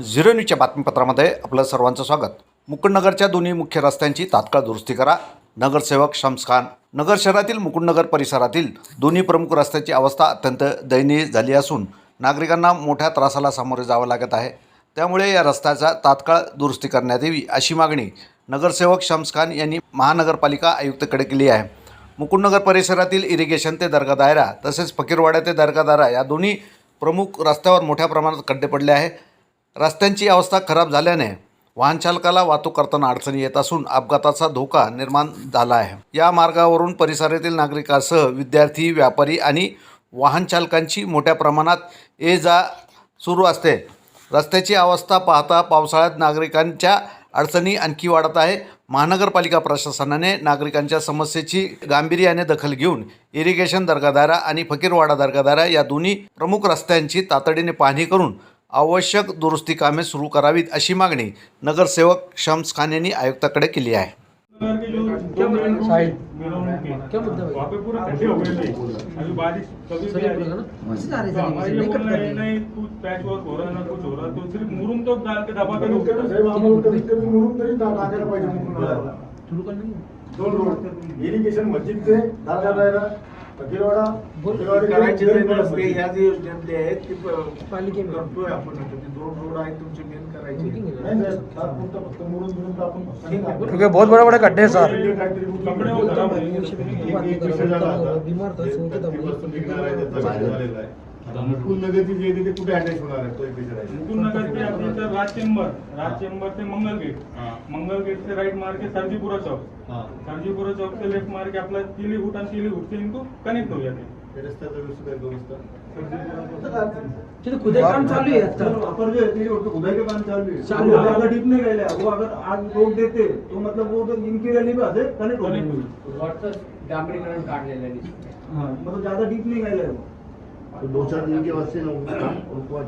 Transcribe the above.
Zero न्यूजच्या बातमीपत्रामध्ये आपलं सर्वांचं स्वागत। मुकुंदनगरच्या दोन्ही मुख्य रस्त्यांची तात्काळ दुरुस्ती करा। नगरसेवक शम्स खान। नगर शहरातील मुकुंदनगर परिसरातील दोन्ही प्रमुख रस्त्याची अवस्था अत्यंत दयनीय झाली असून नागरिकांना मोठ्या त्रासाला सामोरे जावे लागत आहे। त्यामुळे या रस्त्याचा तात्काळ दुरुस्ती करण्यात यावी अशी मागणी नगरसेवक शम्स खान यांनी महानगरपालिका आयुक्तांकडे केली आहे। मुकुंदनगर परिसरातील इरिगेशन ते दर्गा दायरा तसेच फकीरवाडा ते दर्गा दायरा या दोन्ही प्रमुख रस्त्यावर मोठ्या प्रमाणात खड्डे पडले आहे। रस्त्यांची अवस्था खराब झाल्याने वाहन चालकाला वाहतूक करताना अडचणी येत असून अपघाताचा धोका निर्माण झाला आहे। या मार्गावरून परिसरातील नागरिकांसह विद्यार्थी, व्यापारी आणि वाहन चालकांची मोठ्या प्रमाणात ये जा सुरू असते। रस्त्याची अवस्था पाहता पावसाळ्यात नागरिकांच्या अडचणी आणखी वाढत आहे। महानगरपालिका प्रशासनाने नागरिकांच्या समस्येची गांभीर्याने दखल घेऊन इरिगेशन दर्गादारा आणि फकीरवाडा दर्गादारा या दोन्ही प्रमुख रस्त्यांची तातडीने पाहणी करून आवश्यक दुरुस्ती कामे सुरू करावीत अशी मागणी नगरसेवक शम्स खान यांनी आयुक्तांकडे केली आहे। इरिगेशन मस्जिद से दायरा फकीरवाडा करायचे रस्ते ह्या जे योजनेतले आहेत ते पालिकेने करतोय आपण। दोन रोड आहेत तुमचे मेन करायचे नाही सर, फक्त मुरुम आपण क्योंकि बहुत बड़े बड़े गड्ढे हैं सर। मुकुंदनगरची जे तिथे कुठे अटॅच होणार आहे तो एक विचार आहे। मुकुंदनगर आपली तर राज चेंबर ते मंगल गेट से राइट मार के सरजीपुरा चौक से लेफ्ट मार के आपला तिली हुट आणि तिली हुट से इनको कनेक्ट हो जाते। रस्त्याचा व्यवस्थित व्यवस्था खुदाई काम चालू है। अपर जो है वो खुदाई का काम चालू है। चालू है, अगर डीप नहीं गया वो अगर आज रोड देते तो मतलब वो तो इनकी रैली में आते कनेक्ट होने डांबरीकरण काढलेलं आहे। हाँ मतलब ज्यादा डीप नहीं गया है वो। तो 2-4 दिन के वास्ते लोग रुकवा